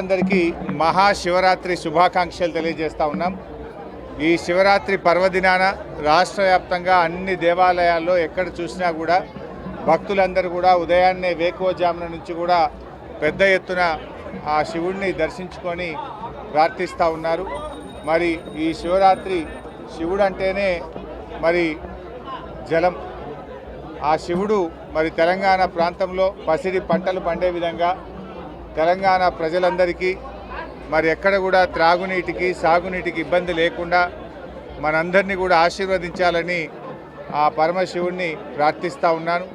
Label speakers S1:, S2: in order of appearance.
S1: అందరికీ మహాశివరాత్రి శుభాకాంక్షలు తెలియజేస్తా ఉన్నాం। ఈ శివరాత్రి పర్వదినాన రాష్ట్ర వ్యాప్తంగా అన్ని దేవాలయాల్లో ఎక్కడ చూసినా కూడా భక్తులందరూ కూడా ఉదయాన్నే వేకువజామున నుంచి కూడా పెద్ద ఎత్తున ఆ శివుడిని దర్శించుకొని ప్రార్థిస్తూ ఉన్నారు। మరి ఈ శివరాత్రి శివుడు అంటేనే మరి జలం, ఆ శివుడు మరి తెలంగాణ ప్రాంతంలో పసిడి పంటలు పండే విధంగా తెలంగాణ ప్రజలందరికీ మరి ఎక్కడ కూడా త్రాగునీటికి సాగునీటికి ఇబ్బంది లేకుండా మనందరినీ కూడా ఆశీర్వదించాలని ఆ పరమశివుడిని ప్రార్థిస్తూ ఉన్నాను।